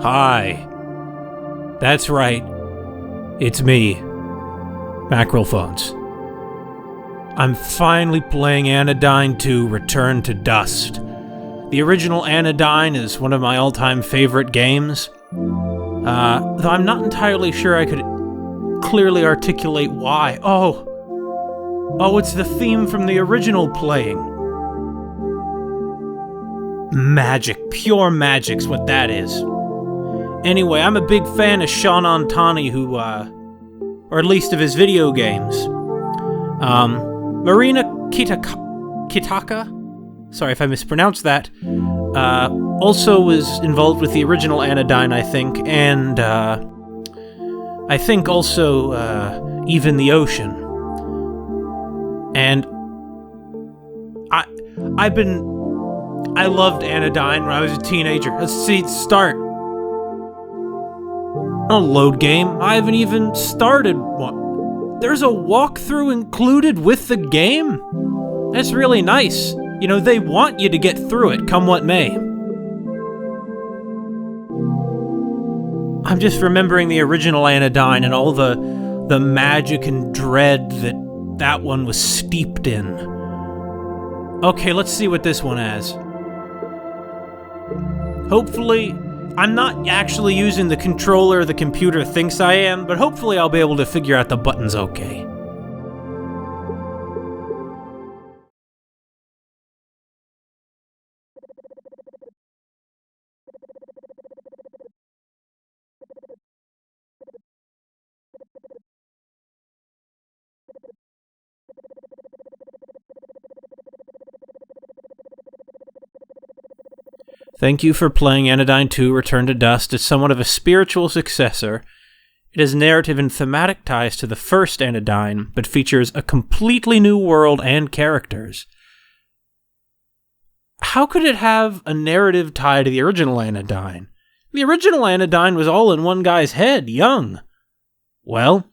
Hi. That's right. It's me, Mackerel Phones. I'm finally playing Anodyne 2 Return to Dust. The original Anodyne is one of my all-time favorite games, though I'm not entirely sure I could clearly articulate why. Oh, it's the theme from the original playing. Magic, pure magic's what that is. Anyway, I'm a big fan of Sean Antani, or at least of his video games. Marina Kitaka? Sorry if I mispronounced that. Also was involved with the original Anodyne, I think, and I think also Even the Ocean. And I loved Anodyne when I was a teenager. Let's see, start. A load game. I haven't even started one. There's a walkthrough included with the game? That's really nice. You know, they want you to get through it, come what may. I'm just remembering the original Anodyne and all the magic and dread that one was steeped in. Okay, let's see what this one has. Hopefully, I'm not actually using the controller the computer thinks I am, but hopefully I'll be able to figure out the buttons okay. Thank you for playing Anodyne 2 Return to Dust. It's somewhat of a spiritual successor. It has narrative and thematic ties to the first Anodyne, but features a completely new world and characters. How could it have a narrative tie to the original Anodyne? The original Anodyne was all in one guy's head, young. Well,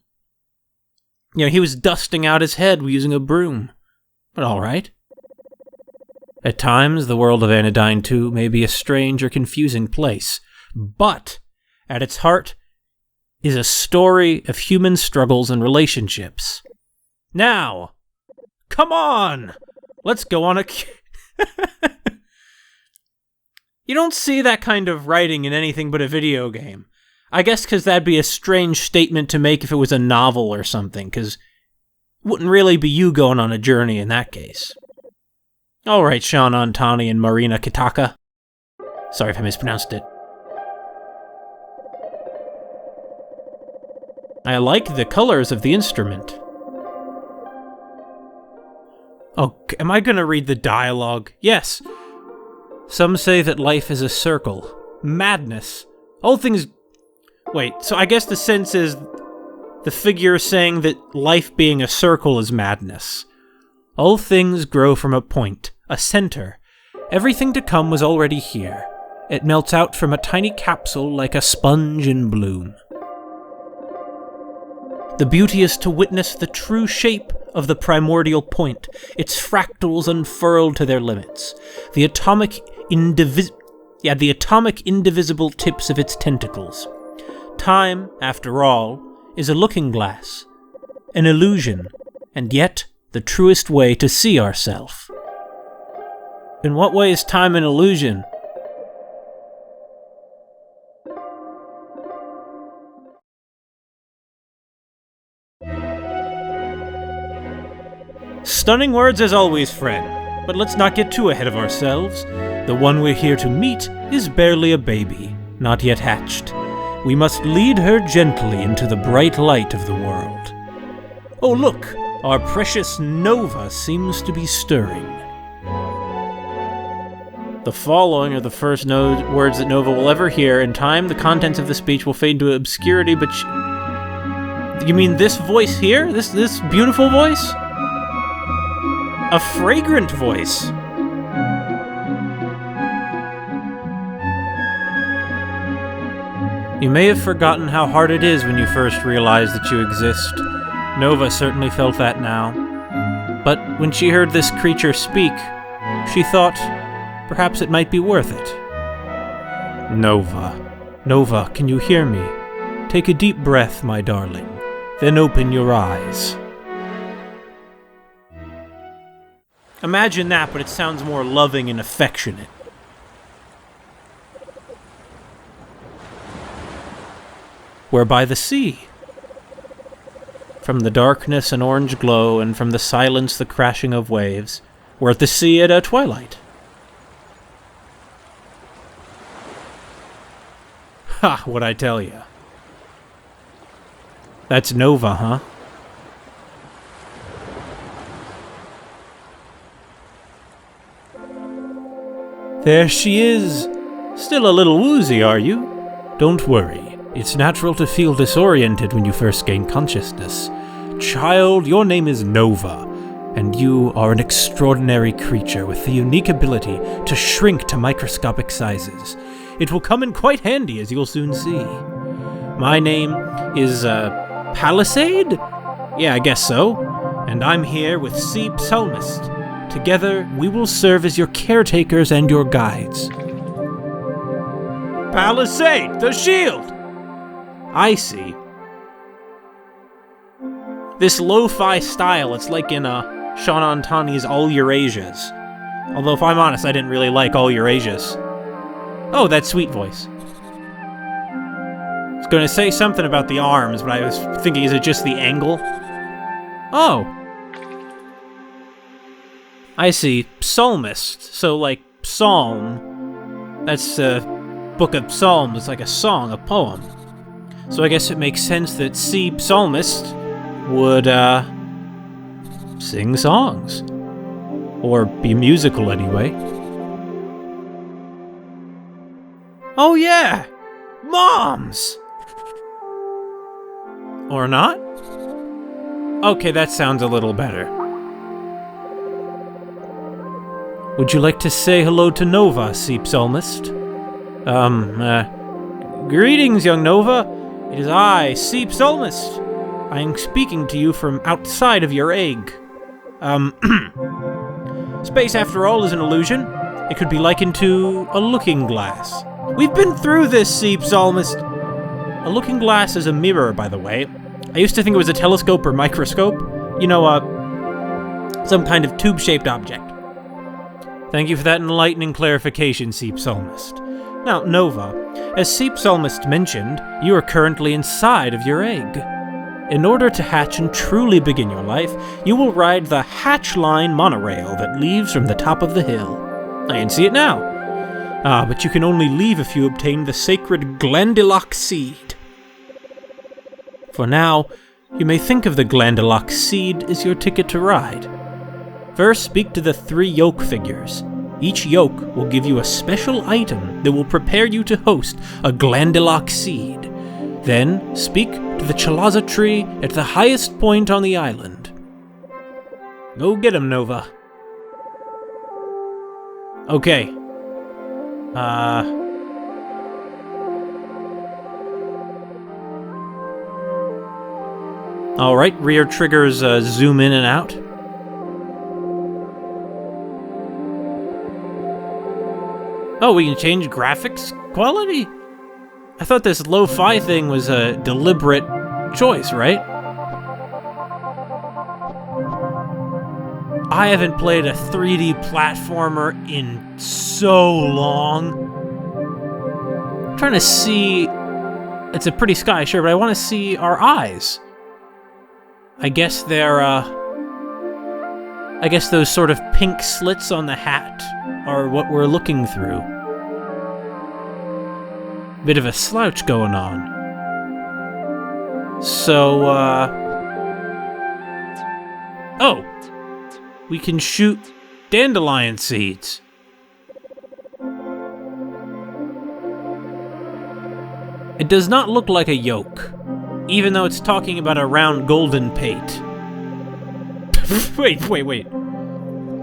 he was dusting out his head using a broom. But all right. At times, the world of Anodyne 2 may be a strange or confusing place, but at its heart is a story of human struggles and relationships. Now, come on! Let's go on a... You don't see that kind of writing in anything but a video game. I guess because that'd be a strange statement to make if it was a novel or something, because it wouldn't really be you going on a journey in that case. Alright, Sean Antani and Marina Kitaka. Sorry if I mispronounced it. I like the colors of the instrument. Oh, am I gonna read the dialogue? Yes. Some say that life is a circle. Madness. All things... Wait, so I guess the sense is the figure saying that life being a circle is madness. All things grow from a point, a center. Everything to come was already here. It melts out from a tiny capsule like a sponge in bloom. The beauty is to witness the true shape of the primordial point, its fractals unfurled to their limits, the atomic indivisible tips of its tentacles. Time, after all, is a looking glass, an illusion, and yet the truest way to see ourself. In what way is time an illusion? Stunning words as always, friend, but let's not get too ahead of ourselves. The one we're here to meet is barely a baby, not yet hatched. We must lead her gently into the bright light of the world. Oh look, our precious Nova seems to be stirring. The following are the first words that Nova will ever hear. In time, the contents of the speech will fade into obscurity, but you mean this voice here? This beautiful voice? A fragrant voice. You may have forgotten how hard it is when you first realize that you exist. Nova certainly felt that now. But when she heard this creature speak, she thought perhaps it might be worth it. Nova, can you hear me? Take a deep breath, my darling. Then open your eyes. Imagine that, but it sounds more loving and affectionate. We're by the sea. From the darkness an orange glow, and from the silence the crashing of waves. We're at the sea at twilight. Ha, what'd I tell you? That's Nova, huh? There she is. Still a little woozy, are you? Don't worry. It's natural to feel disoriented when you first gain consciousness. Child, your name is Nova, and you are an extraordinary creature with the unique ability to shrink to microscopic sizes. It will come in quite handy, as you'll soon see. My name is, Palisade? Yeah, I guess so. And I'm here with Sea Psalmist. Together, we will serve as your caretakers and your guides. Palisade, the shield! I see. This lo-fi style, it's like in Sean Antani's All Eurasias. Although, if I'm honest, I didn't really like All Eurasias. Oh, that sweet voice. I was going to say something about the arms, but I was thinking, is it just the angle? Oh. I see. Psalmist. So, like, psalm. That's a book of psalms. It's like a song, a poem. So I guess it makes sense that Sea Psalmist would, sing songs. Or be musical, anyway. Oh yeah! Moms! Or not? Okay, that sounds a little better. Would you like to say hello to Nova, Sea Psalmist? Greetings, young Nova. It is I, Sea Psalmist. I am speaking to you from outside of your egg. Space, after all, is an illusion. It could be likened to a looking glass. We've been through this, Sea Psalmist. A looking glass is a mirror, by the way. I used to think it was a telescope or microscope. You know, some kind of tube-shaped object. Thank you for that enlightening clarification, Sea Psalmist. Now, Nova, as Sea Psalmist mentioned, you are currently inside of your egg. In order to hatch and truly begin your life, you will ride the Hatchline monorail that leaves from the top of the hill. I can see it now. But you can only leave if you obtain the sacred Glandilock seed. For now, you may think of the Glandilock seed as your ticket to ride. First, speak to the 3 yoke figures. Each yoke will give you a special item that will prepare you to host a Glandilock seed. Then, speak to the Chalaza tree at the highest point on the island. Go get him, Nova. Okay. Alright, rear triggers zoom in and out. Oh, we can change graphics quality? I thought this lo-fi thing was a deliberate choice, right? I haven't played a 3D platformer in so long. I'm trying to see... It's a pretty sky, sure, but I want to see our eyes. I guess they're, I guess those sort of pink slits on the hat are what we're looking through. Bit of a slouch going on. So, oh! We can shoot dandelion seeds. It does not look like a yolk, even though it's talking about a round golden pate. Wait.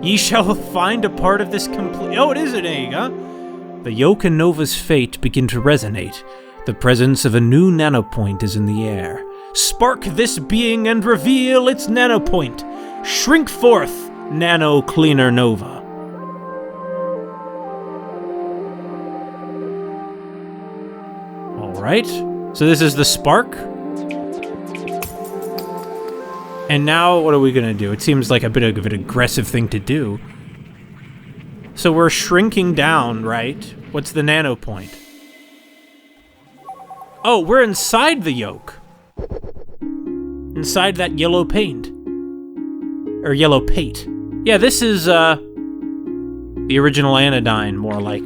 Ye shall find a part of this complete... Oh, it is an egg, huh? The yolk and Nova's fate begin to resonate. The presence of a new nanopoint is in the air. Spark this being and reveal its nanopoint. Shrink forth, Nano Cleaner Nova. Alright, so this is the spark. And now what are we gonna do? It seems like a bit of an aggressive thing to do. So we're shrinking down, right? What's the nanopoint? Oh, we're inside the yolk. Inside that yellow paint. Or yellow pate. Yeah, this is, the original Anodyne, more like.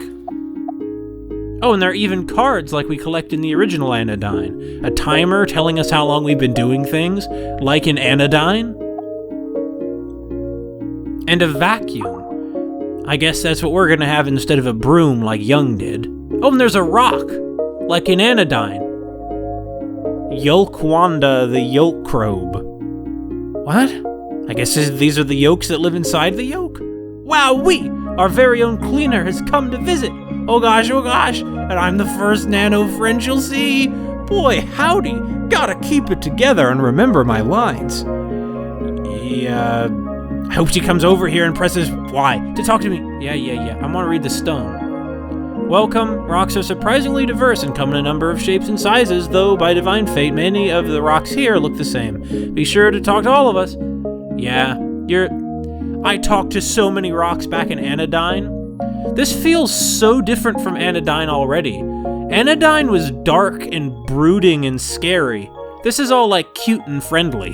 Oh, and there are even cards like we collect in the original Anodyne. A timer telling us how long we've been doing things, like in Anodyne. And a vacuum. I guess that's what we're gonna have instead of a broom like Young did. Oh, and there's a rock, like in Anodyne. Yolkwanda the Yolkrobe. What? I guess these are the yolks that live inside the yolk? Wowee! Our very own cleaner has come to visit. Oh gosh, and I'm the first nano friend you'll see. Boy, howdy, gotta keep it together and remember my lines. I hope she comes over here and presses Y to talk to me. Yeah, I want to read the stone. Welcome, rocks are surprisingly diverse and come in a number of shapes and sizes, though by divine fate, many of the rocks here look the same. Be sure to talk to all of us. Yeah, I talked to so many rocks back in Anodyne. This feels so different from Anodyne already. Anodyne was dark and brooding and scary. This is all like cute and friendly.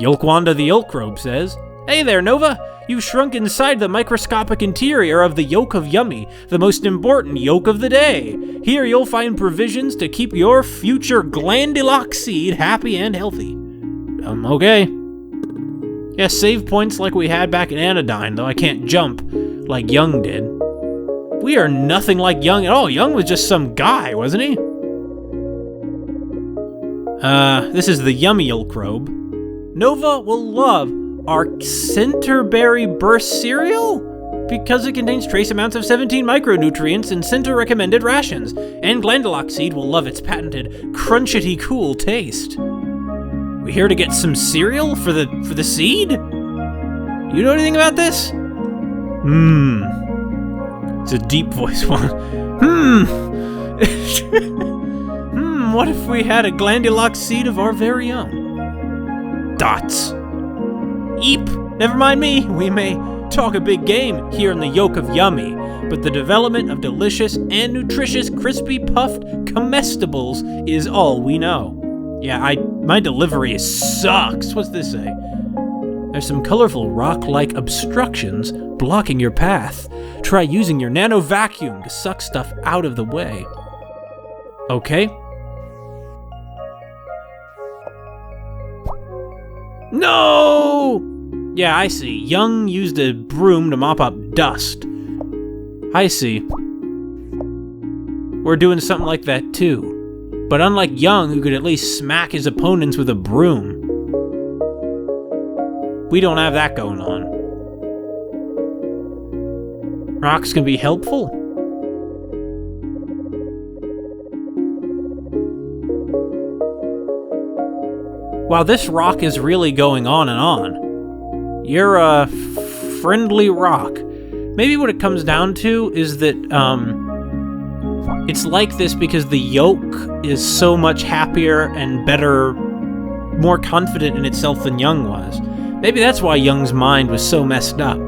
Yolkwanda the Yolkrobe says, "Hey there, Nova! You've shrunk inside the microscopic interior of the yolk of Yummy, the most important yolk of the day. Here you'll find provisions to keep your future Glandilock seed happy and healthy." Okay. Yeah, save points like we had back in Anodyne, though I can't jump like Young did. We are nothing like Young at all. Young was just some guy, wasn't he? This is the Yummy Yolkrobe. Nova will love our Centerberry Burst cereal because it contains trace amounts of 17 micronutrients and center-recommended rations, and Glandilock seed will love its patented crunchity cool taste. We here to get some cereal for the seed? You know anything about this? It's a deep voice one. What if we had a Glandilock seed of our very own? Dots. Eep! Never mind me. We may talk a big game here in the yolk of Yummy, but the development of delicious and nutritious crispy puffed comestibles is all we know. Yeah, my delivery sucks. What's this say? There's some colorful rock-like obstructions blocking your path. Try using your nano vacuum to suck stuff out of the way. Okay. No! Yeah, I see. Young used a broom to mop up dust. I see. We're doing something like that too. But unlike Young, who could at least smack his opponents with a broom, we don't have that going on. Rocks can be helpful. Wow, this rock is really going on and on. You're a friendly rock. Maybe what it comes down to is that, it's like this because the yolk is so much happier and better, more confident in itself than Young was. Maybe that's why Young's mind was so messed up.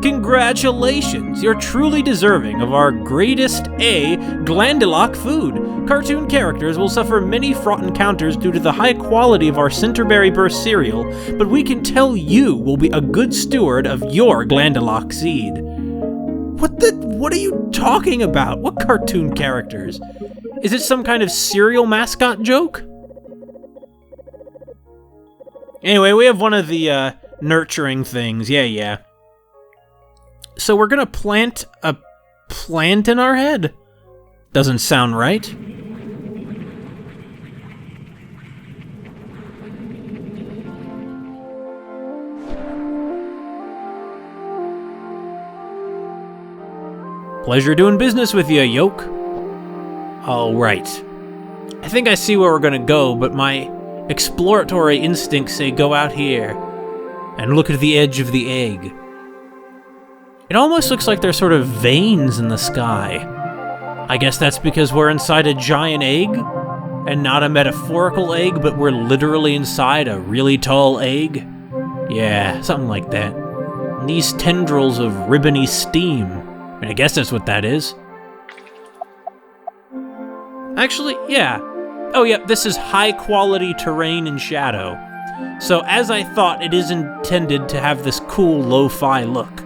Congratulations! You're truly deserving of our greatest Glandilock food. Cartoon characters will suffer many fraught encounters due to the high quality of our Centerberry Burst cereal, but we can tell you will be a good steward of your Glandilock seed. What are you talking about? What cartoon characters? Is it some kind of cereal mascot joke? Anyway, we have one of the, nurturing things. Yeah. So we're gonna plant a plant in our head. Doesn't sound right. Pleasure doing business with you, Yoke. All right. I think I see where we're gonna go, but my exploratory instincts say go out here and look at the edge of the egg. It almost looks like there's sort of veins in the sky. I guess that's because we're inside a giant egg, and not a metaphorical egg, but we're literally inside a really tall egg. Yeah, something like that. And these tendrils of ribbony steam. I guess that's what that is. Actually, yeah. Oh yeah, this is high-quality terrain and shadow. So as I thought, it is intended to have this cool lo-fi look.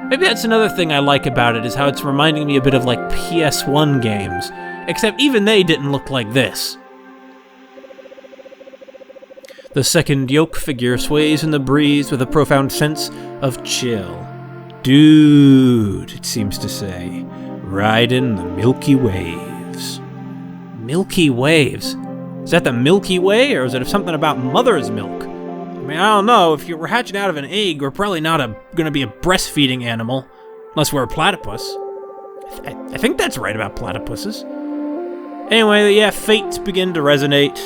Maybe that's another thing I like about it, is how it's reminding me a bit of like PS1 games. Except even they didn't look like this. The second yoke figure sways in the breeze with a profound sense of chill. Dude, it seems to say, riding the Milky Waves. Milky Waves? Is that the Milky Way, or is it something about mother's milk? I mean, I don't know. If we're hatching out of an egg, we're probably not going to be a breastfeeding animal, unless we're a platypus. I think that's right about platypuses. Anyway, yeah, fates begin to resonate.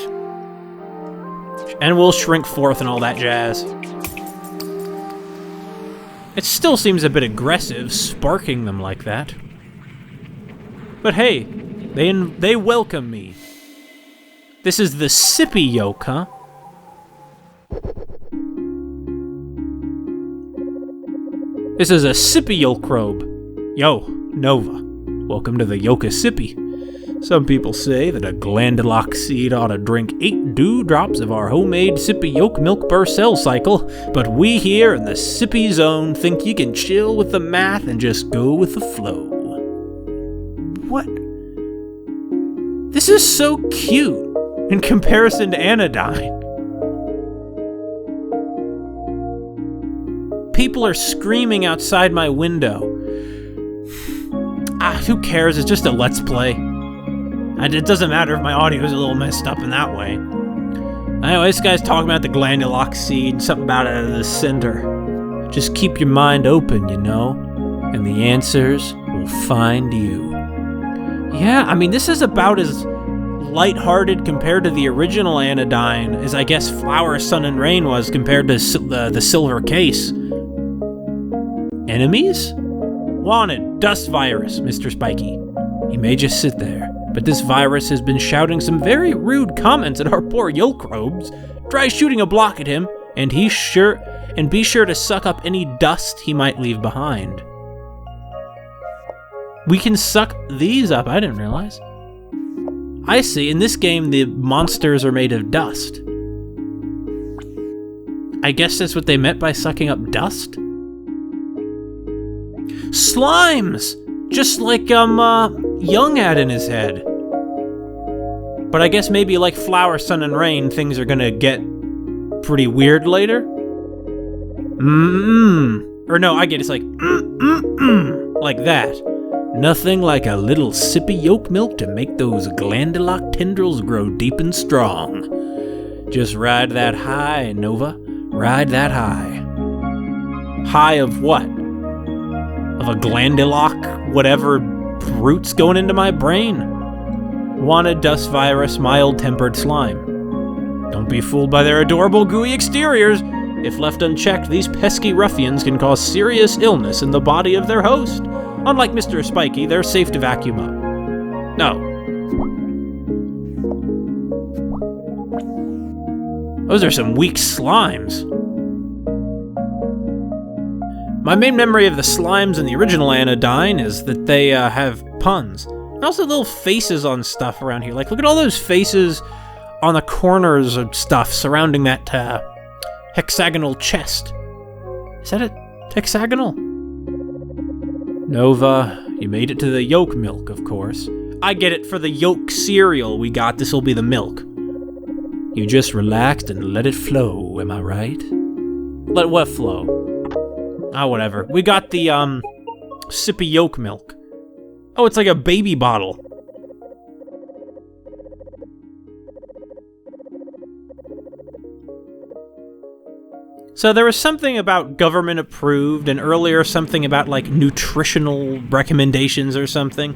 And we'll shrink forth and all that jazz. It still seems a bit aggressive, sparking them like that. But hey, they welcome me. This is the sippy yoke, huh? This is a sippy yoke robe. Yo, Nova, welcome to the yoke of sippy. Some people say that a glandulock seed ought to drink 8 dewdrops of our homemade sippy yolk milk per cell cycle, but we here in the sippy zone think you can chill with the math and just go with the flow. What? This is so cute in comparison to Anodyne. People are screaming outside my window. Who cares? It's just a Let's Play. It doesn't matter if my audio is a little messed up in that way. Anyway, this guy's talking about the glandulock seed, something about it in the center. Just keep your mind open, you know, and the answers will find you. Yeah, I mean, this is about as lighthearted compared to the original Anodyne as I guess Flower, Sun, and Rain was compared to the Silver Case. Enemies? Wanted, dust virus, Mr. Spiky. He may just sit there, but this virus has been shouting some very rude comments at our poor yolk robes. Try shooting a block at him, and be sure to suck up any dust he might leave behind. We can suck these up, I didn't realize. I see, in this game the monsters are made of dust. I guess that's what they meant by sucking up dust? Slimes! Just like, Young had in his head. But I guess maybe like Flower, Sun, and Rain, things are gonna get pretty weird later? Or no, I get it's like, like that. Nothing like a little sippy yolk milk to make those glandulock tendrils grow deep and strong. Just ride that high, Nova. Ride that high. High of what? Of a glandulock, whatever roots going into my brain. Wanted dust virus, mild-tempered slime. Don't be fooled by their adorable gooey exteriors. If left unchecked, these pesky ruffians can cause serious illness in the body of their host. Unlike Mr. Spiky, they're safe to vacuum up. No. Those are some weak slimes. My main memory of the slimes in the original Anodyne is that they have puns. And also little faces on stuff around here. Like, look at all those faces on the corners of stuff surrounding that hexagonal chest. Is that a hexagonal? Nova, you made it to the yolk milk, of course. I get it, for the yolk cereal we got, this'll be the milk. You just relaxed and let it flow, am I right? Let what flow? Oh, whatever. We got the, sippy yolk milk. Oh, it's like a baby bottle. So there was something about government approved, and earlier something about, like, nutritional recommendations or something.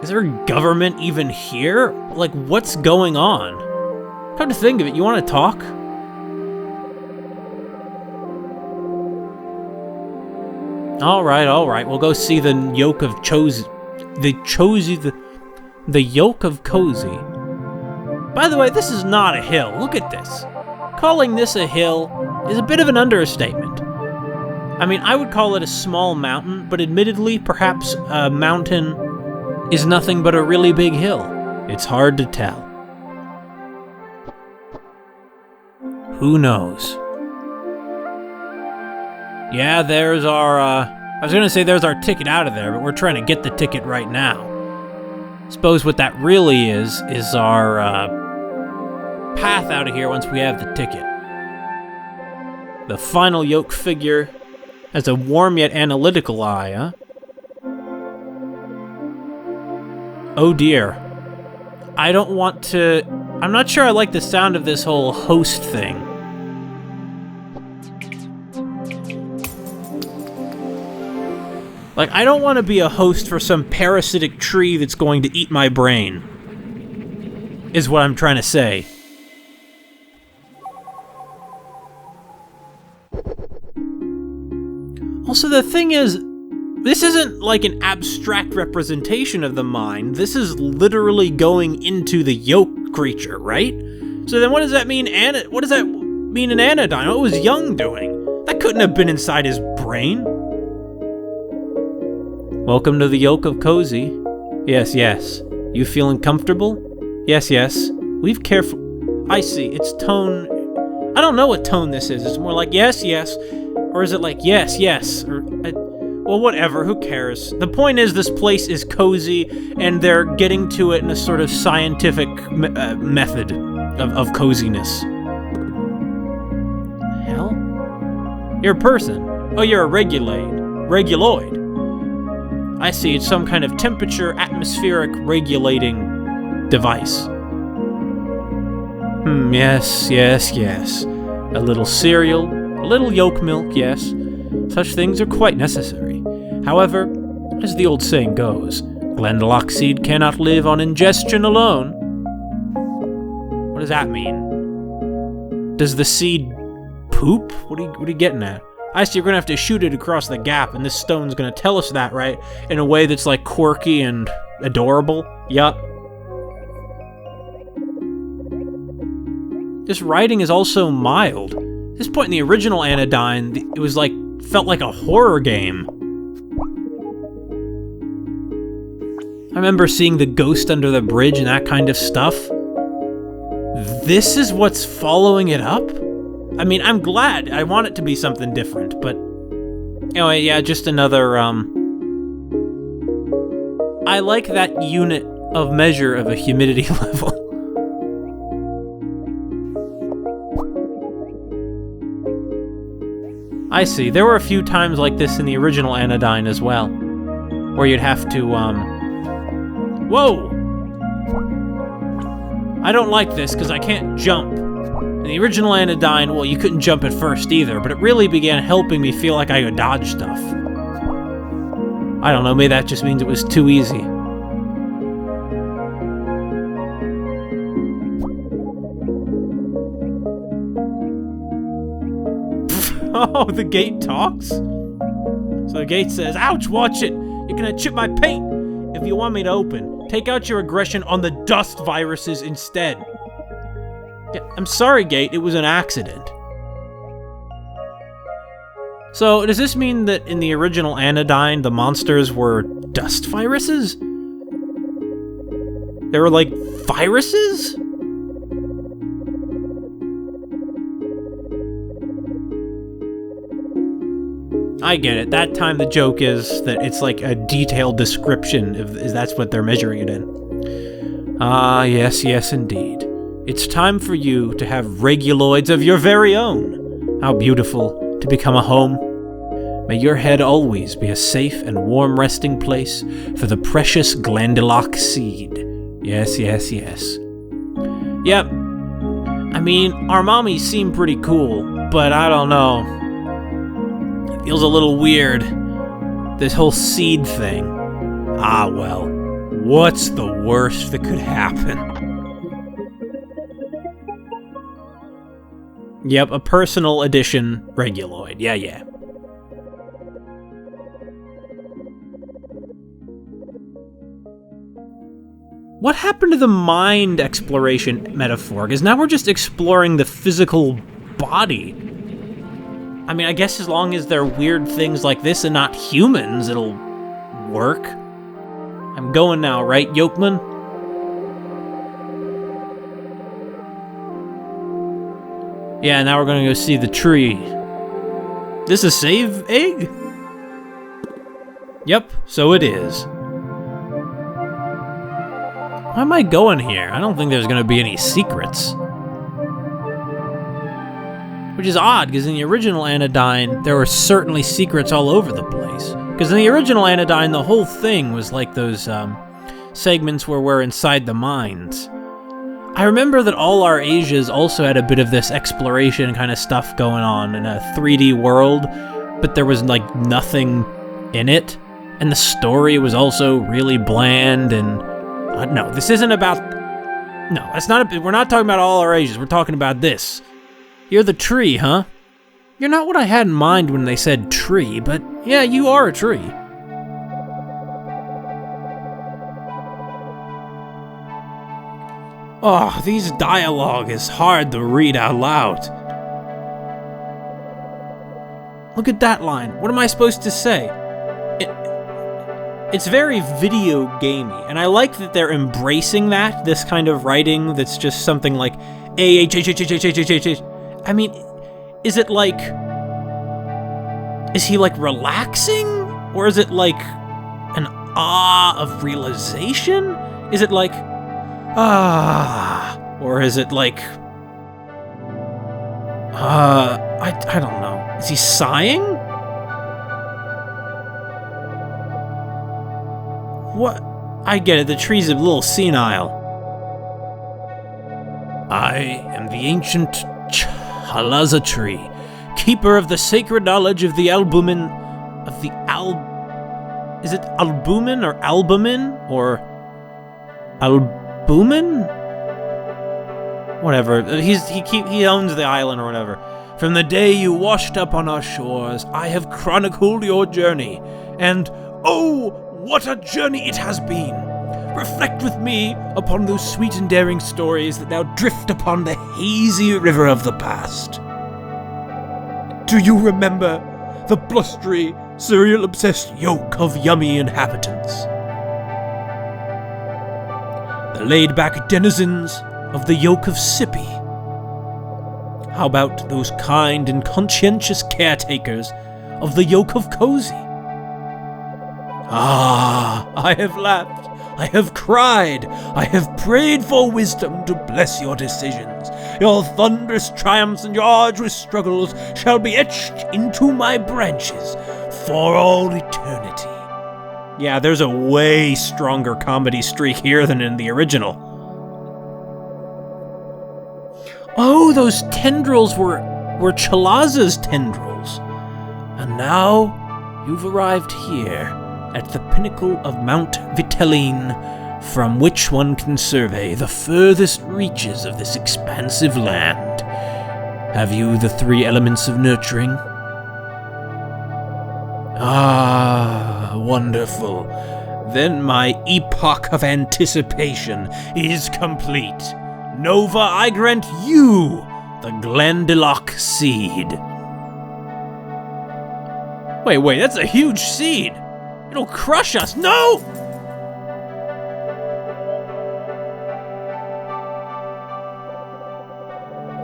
Is there a government even here? Like, what's going on? Come to think of it, you want to talk? Alright, we'll go see the yoke of the yoke of Cozy. By the way, this is not a hill, look at this. Calling this a hill is a bit of an understatement. I mean, I would call it a small mountain, but admittedly, perhaps a mountain is nothing but a really big hill. It's hard to tell. Who knows? Yeah, there's our, I was gonna say there's our ticket out of there, but we're trying to get the ticket right now. Suppose what that really is our, path out of here once we have the ticket. The final yoke figure has a warm yet analytical eye, huh? Oh dear. I don't want to... I'm not sure I like the sound of this whole host thing. Like, I don't want to be a host for some parasitic tree that's going to eat my brain, is what I'm trying to say. Also, the thing is, this isn't like an abstract representation of the mind. This is literally going into the yoke creature, right? So then what does that mean? What does that mean in Anodyne? What was Young doing? That couldn't have been inside his brain. Welcome to the yoke of Cozy. Yes. You feeling comfortable? Yes. We've careful. I see. It's tone. I don't know what tone this is. It's more like yes. Or is it like yes? Or well, whatever, who cares? The point is this place is cozy, and they're getting to it in a sort of scientific method of coziness. Hell? You're a person. Oh, you're a reguloid. I see, it's some kind of temperature atmospheric regulating device. Yes. A little cereal, a little yolk milk, yes. Such things are quite necessary. However, as the old saying goes, Glendelock seed cannot live on ingestion alone. What does that mean? Does the seed poop? What are you getting at? I see, you're gonna have to shoot it across the gap, and this stone's gonna tell us that, right? In a way that's like quirky and adorable. Yup. This writing is also mild. At this point in the original Anodyne, it was like, felt like a horror game. I remember seeing the ghost under the bridge and that kind of stuff. This is what's following it up? I mean, I'm glad. I want it to be something different, but... Anyway, yeah, just another, I like that unit of measure of a humidity level. I see. There were a few times like this in the original Anodyne as well, where you'd have to, Whoa! I don't like this, because I can't jump. In the original Anodyne, well, you couldn't jump at first either, but it really began helping me feel like I could dodge stuff. I don't know, maybe that just means it was too easy. Oh, the gate talks? So the gate says, ouch, watch it! You're gonna chip my paint! If you want me to open, take out your aggression on the dust viruses instead. Yeah, I'm sorry, Gate, it was an accident. So, does this mean that in the original Anodyne, the monsters were dust viruses? They were like viruses? I get it. That time the joke is that it's like a detailed description, if that's what they're measuring it in. Ah, yes, indeed. It's time for you to have reguloids of your very own. How beautiful to become a home. May your head always be a safe and warm resting place for the precious Glendelock seed. Yes. Yep. I mean, our mommies seem pretty cool, but I don't know. Feels a little weird, this whole seed thing. Ah, well, What's the worst that could happen? Yep, a personal edition Reguloid. Yeah. What happened to the mind exploration metaphor? Because now we're just exploring the physical body. I mean, I guess as long as they're weird things like this and not humans, it'll work. I'm going now, right, Yokeman? Yeah, now we're gonna go see the tree. This a save egg? Yep, so it is. Why am I going here? I don't think there's gonna be any secrets. Which is odd, because in the original Anodyne, there were certainly secrets all over the place. Because in the original Anodyne, the whole thing was like those segments where we're inside the mines. I remember that all our Asias also had a bit of this exploration kind of stuff going on in a 3D world, but there was like nothing in it, and the story was also really bland, and no, this isn't about... No, that's not we're not talking about all our Asias, we're talking about this. You're the tree, huh? You're not what I had in mind when they said tree, but yeah, you are a tree. Oh, these dialogue is hard to read out loud. Look at that line. What am I supposed to say? It's very video gamey, and I like that they're embracing that, this kind of writing that's just something like A-H-H-H-H-H-H-H-H. I mean, is it like... Is he like relaxing? Or is it like an awe of realization? Is it like... or is it like... I don't know. Is he sighing? What? I get it, the tree's a little senile. I am the ancient Chalaza tree, keeper of the sacred knowledge of the albumin... Of the Is it albumin or albumin? Or... Albumin? Whatever. He owns the island or whatever. From the day you washed up on our shores, I have chronicled your journey, and oh, what a journey it has been! Reflect with me upon those sweet and daring stories that now drift upon the hazy river of the past. Do you remember the blustery, cereal-obsessed yoke of yummy inhabitants? The laid-back denizens of the yoke of Sippy? How about those kind and conscientious caretakers of the yoke of Cozy? Ah, I have laughed, I have cried, I have prayed for wisdom to bless your decisions. Your thunderous triumphs and your arduous struggles shall be etched into my branches for all eternity. Yeah, there's a way stronger comedy streak here than in the original. Oh, those tendrils were Chalaza's tendrils. And now you've arrived here, at the pinnacle of Mount Vitelline, from which one can survey the furthest reaches of this expansive land. Have you the three elements of nurturing? Ah, wonderful. Then my epoch of anticipation is complete. Nova, I grant you the Glendilock seed. Wait, that's a huge seed! It'll crush us! No!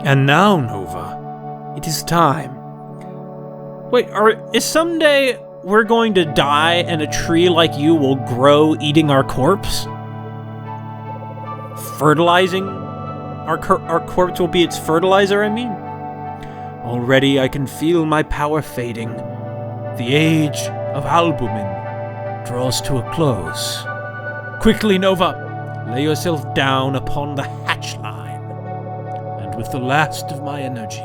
And now, Nova, it is time. Wait, is someday we're going to die and a tree like you will grow eating our corpse? Fertilizing? Our corpse will be its fertilizer, I mean? Already I can feel my power fading. The age of albumin draws to a close. Quickly, Nova, lay yourself down upon the hatchline, and with the last of my energy,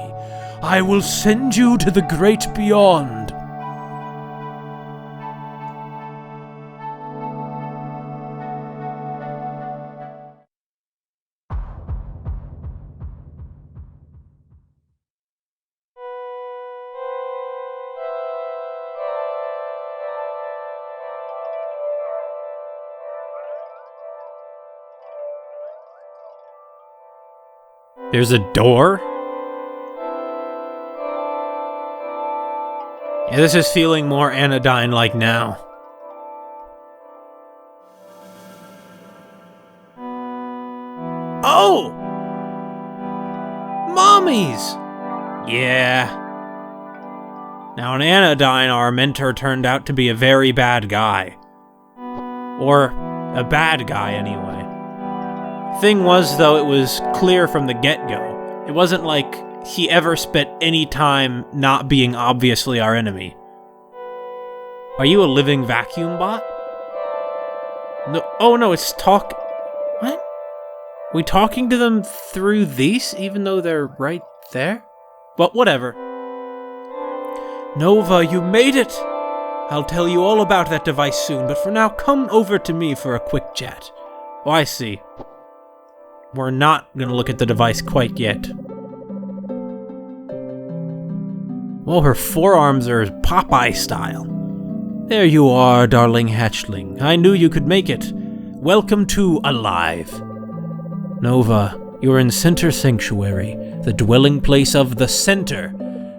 I will send you to the great beyond. There's a door? Yeah, this is feeling more Anodyne-like now. Oh! Mommies! Yeah. Now in Anodyne, our mentor turned out to be a very bad guy. Or a bad guy, anyway. Thing was, though, it was clear from the get-go. It wasn't like he ever spent any time not being obviously our enemy. Are you a living vacuum bot? No. Oh no, it's talk... What? We talking to them through these, even though they're right there? Well, whatever. Nova, you made it! I'll tell you all about that device soon, but for now, come over to me for a quick chat. Oh, I see. We're not gonna look at the device quite yet. Well, her forearms are Popeye style. There you are, darling hatchling. I knew you could make it. Welcome to Alive. Nova, you're in Center Sanctuary, the dwelling place of the Center.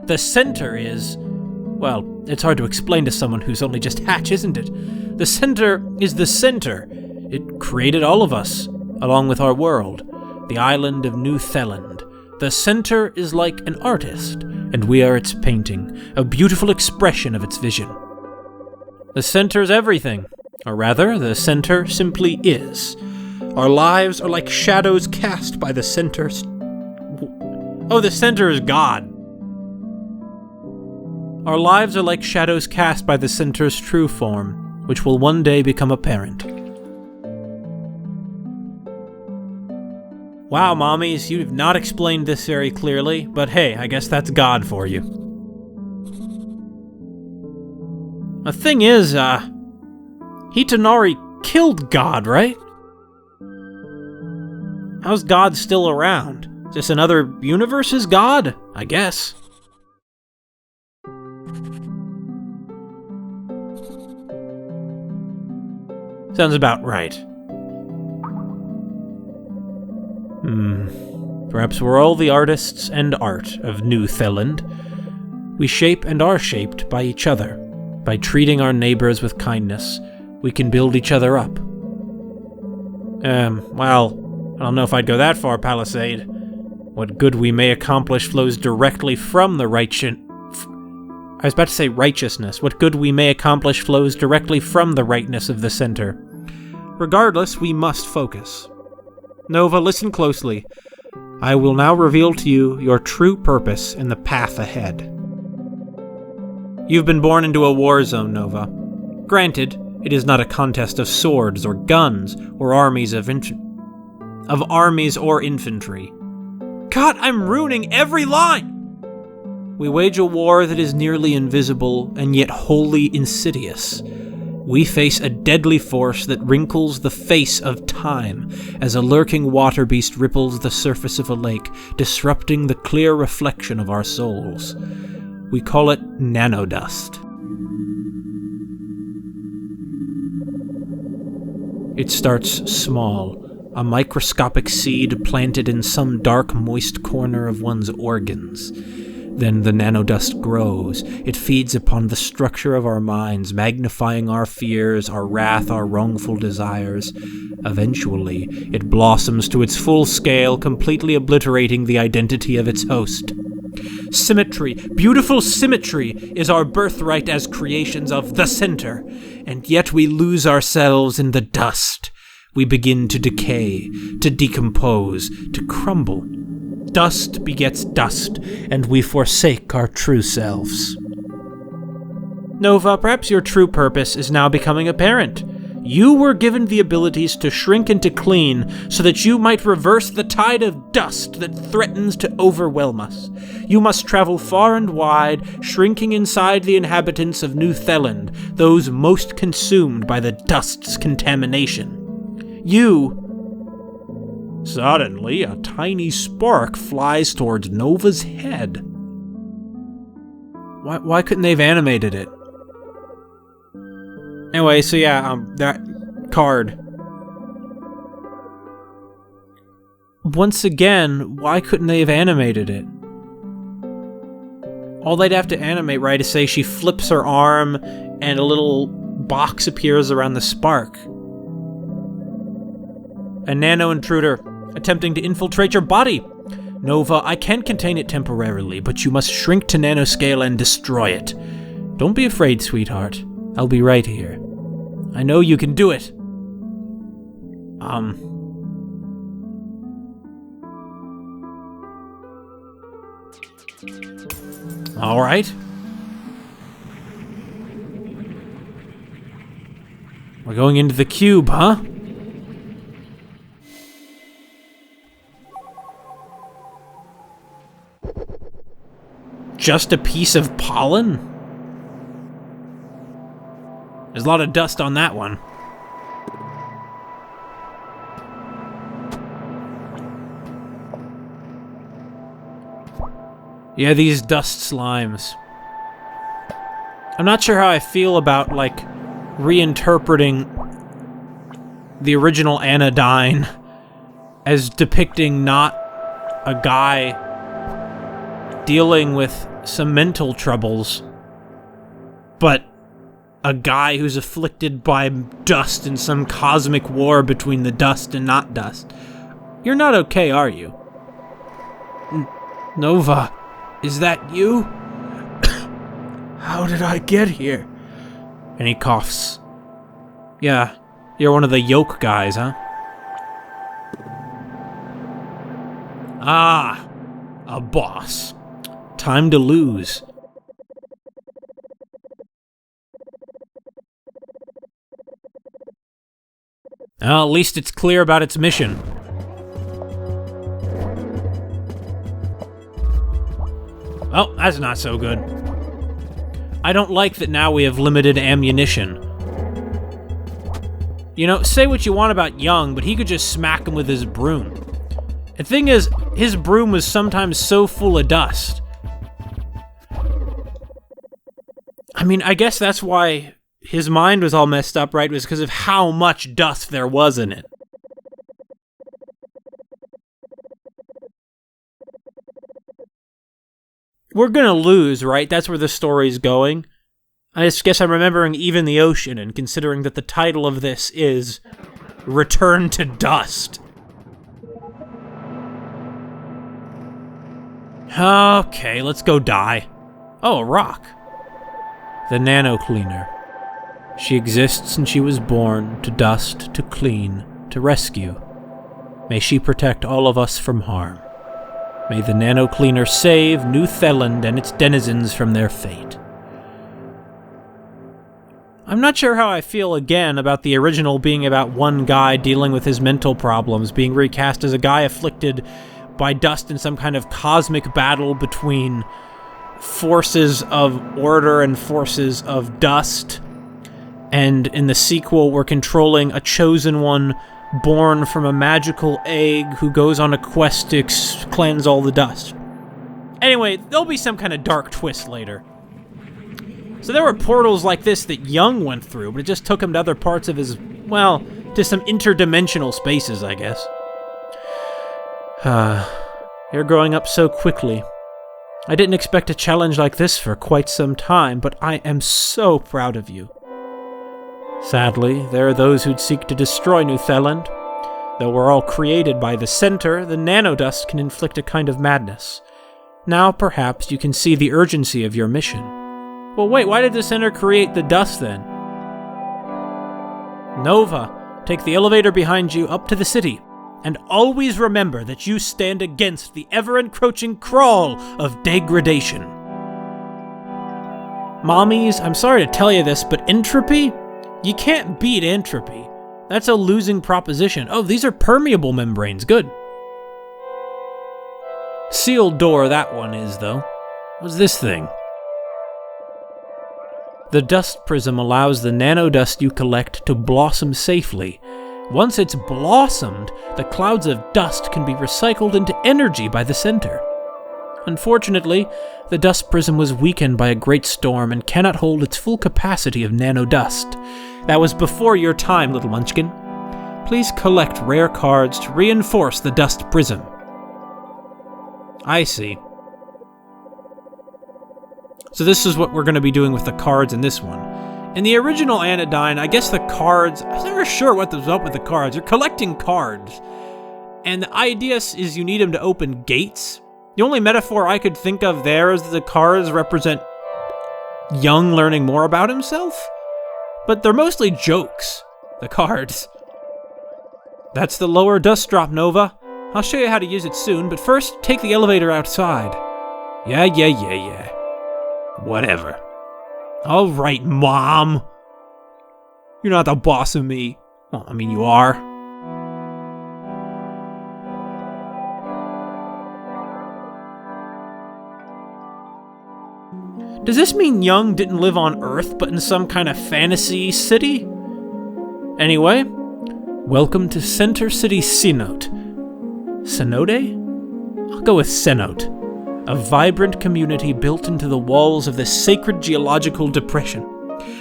The Center is... well, it's hard to explain to someone who's only just hatch, isn't it? The Center is the center. It created all of us, along with our world, the island of New Theland. The Center is like an artist, and we are its painting, a beautiful expression of its vision. The Center's everything, or rather, the Center simply is. Our lives are like shadows cast by the Center's... Oh, the Center is God. Our lives are like shadows cast by the Center's true form, which will one day become apparent. Wow, mommies, you have not explained this very clearly, but hey, I guess that's God for you. The thing is, Hitonari killed God, right? How's God still around? Is this another universe's God? I guess. Sounds about right. Perhaps we're all the artists and art of New Theland. We shape and are shaped by each other. By treating our neighbors with kindness, we can build each other up. Well, I don't know if I'd go that far, Palisade. What good we may accomplish flows directly from the I was about to say righteousness. What good we may accomplish flows directly from the rightness of the Center. Regardless, we must focus. Nova, listen closely. I will now reveal to you your true purpose and the path ahead. You've been born into a war zone, Nova. Granted, it is not a contest of swords or guns or armies or infantry. God, I'm ruining every line! We wage a war that is nearly invisible and yet wholly insidious. We face a deadly force that wrinkles the face of time as a lurking water beast ripples the surface of a lake, disrupting the clear reflection of our souls. We call it nanodust. It starts small, a microscopic seed planted in some dark, moist corner of one's organs. Then the nanodust grows. It feeds upon the structure of our minds, magnifying our fears, our wrath, our wrongful desires. Eventually, it blossoms to its full scale, completely obliterating the identity of its host. Symmetry, beautiful symmetry, is our birthright as creations of the Center, and yet we lose ourselves in the dust. We begin to decay, to decompose, to crumble. Dust begets dust, and we forsake our true selves. Nova, perhaps your true purpose is now becoming apparent. You were given the abilities to shrink and to clean so that you might reverse the tide of dust that threatens to overwhelm us. You must travel far and wide, shrinking inside the inhabitants of New Theland, those most consumed by the dust's contamination. You... Suddenly, a tiny spark flies towards Nova's head. Why couldn't they have animated it? Anyway, so yeah, that card. once again, why couldn't they have animated it? All they'd have to animate, right, is say she flips her arm and a little box appears around the spark. A nano-intruder attempting to infiltrate your body. Nova, I can contain it temporarily, but you must shrink to nanoscale and destroy it. Don't be afraid, sweetheart. I'll be right here. I know you can do it. All right. We're going into the cube, huh? Just a piece of pollen? There's a lot of dust on that one. Yeah, these dust slimes. I'm not sure how I feel about, like, reinterpreting the original Anodyne as depicting not a guy dealing with some mental troubles, but a guy who's afflicted by dust in some cosmic war between the dust and not dust. You're not okay, are you? Nova, is that you? How did I get here? And he coughs. Yeah, you're one of the yoke guys, huh? Ah, a boss. Time to lose. Well, at least it's clear about its mission. Well, that's not so good. I don't like that now we have limited ammunition. You know, say what you want about Young, but he could just smack him with his broom. The thing is, his broom was sometimes so full of dust. I mean, I guess that's why his mind was all messed up, right? Was because of how much dust there was in it. We're gonna lose, right? That's where the story's going. I just guess I'm remembering Even the Ocean, and considering that the title of this is Return to Dust. Okay, let's go die. Oh, a rock. The Nano Cleaner. She exists and she was born to dust, to clean, to rescue. May she protect all of us from harm. May the Nano Cleaner save New Theland and its denizens from their fate. I'm not sure how I feel again about the original being about one guy dealing with his mental problems, being recast as a guy afflicted by dust in some kind of cosmic battle between forces of order and forces of dust. And in the sequel, we're controlling a chosen one born from a magical egg who goes on a quest to cleanse all the dust. Anyway, there'll be some kind of dark twist later. So there were portals like this that Young went through, but it just took him to other parts of his, well, to some interdimensional spaces, I guess. You're growing up so quickly. I didn't expect a challenge like this for quite some time, but I am so proud of you. Sadly, there are those who'd seek to destroy New Theland. Though we're all created by the Center, the nanodust can inflict a kind of madness. Now, perhaps, you can see the urgency of your mission. Well, wait, why did the Center create the dust, then? Nova, take the elevator behind you up to the city, and always remember that you stand against the ever-encroaching crawl of degradation. Mommies, I'm sorry to tell you this, but entropy? You can't beat entropy. That's a losing proposition. Oh, these are permeable membranes. Good. Sealed door, that one is, though. What's this thing? The dust prism allows the nanodust you collect to blossom safely. Once it's blossomed, the clouds of dust can be recycled into energy by the Center. Unfortunately, the dust prism was weakened by a great storm and cannot hold its full capacity of nanodust. That was before your time, little munchkin. Please collect rare cards to reinforce the dust prism. I see. So this is what we're going to be doing with the cards in this one. In the original Anodyne, I guess the cards... I was never sure what was up with the cards. You're collecting cards. And the idea is you need them to open gates. The only metaphor I could think of there is that the cards represent Young learning more about himself. But they're mostly jokes, the cards. That's the lower dust drop, Nova. I'll show you how to use it soon, but first, take the elevator outside. Yeah. Whatever. All right, Mom. You're not the boss of me. Well, I mean, you are. Does this mean Young didn't live on Earth, but in some kind of fantasy city? Anyway, welcome to Center City Cenote. Cenote? I'll go with Cenote. A vibrant community built into the walls of this sacred geological depression.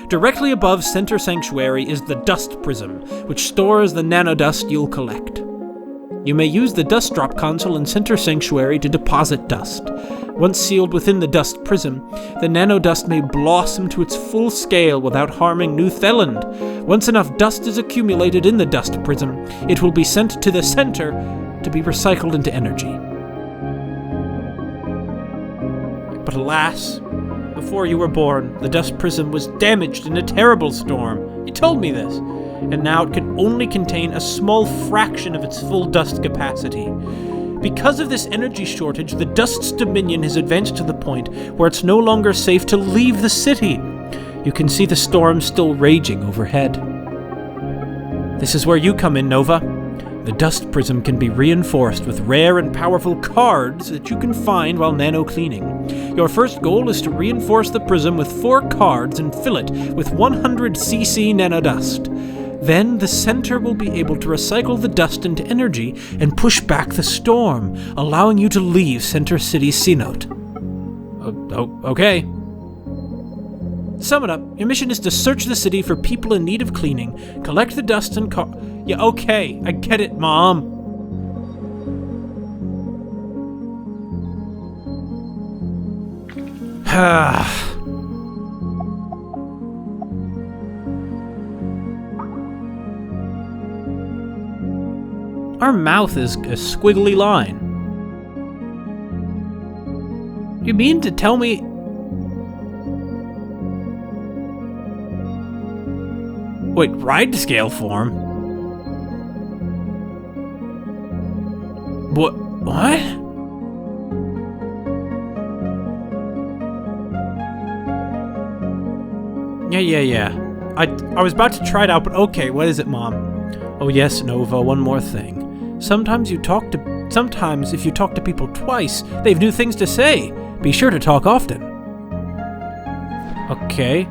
Directly above Center Sanctuary is the Dust Prism, which stores the nanodust you'll collect. You may use the Dust Drop console in Center Sanctuary to deposit dust. Once sealed within the Dust Prism, the nanodust may blossom to its full scale without harming New Theland. Once enough dust is accumulated in the Dust Prism, it will be sent to the center to be recycled into energy. But alas, before you were born, the Dust Prism was damaged in a terrible storm. You told me this. And now it can only contain a small fraction of its full dust capacity. Because of this energy shortage, the dust's dominion has advanced to the point where it's no longer safe to leave the city. You can see the storm still raging overhead. This is where you come in, Nova. The Dust Prism can be reinforced with rare and powerful cards that you can find while nano-cleaning. Your first goal is to reinforce the prism with 4 cards and fill it with 100 cc nanodust. Then the center will be able to recycle the dust into energy and push back the storm, allowing you to leave Center City Cenote. Okay. Sum it up. Your mission is to search the city for people in need of cleaning, collect the dust and Yeah, okay. I get it, Mom. Our mouth is a squiggly line. You mean to tell me... Wait, ride scale form? What? Yeah. I was about to try it out, but okay, what is it, Mom? Oh yes, Nova, one more thing. Sometimes if you talk to people twice, they've new things to say. Be sure to talk often. Okay.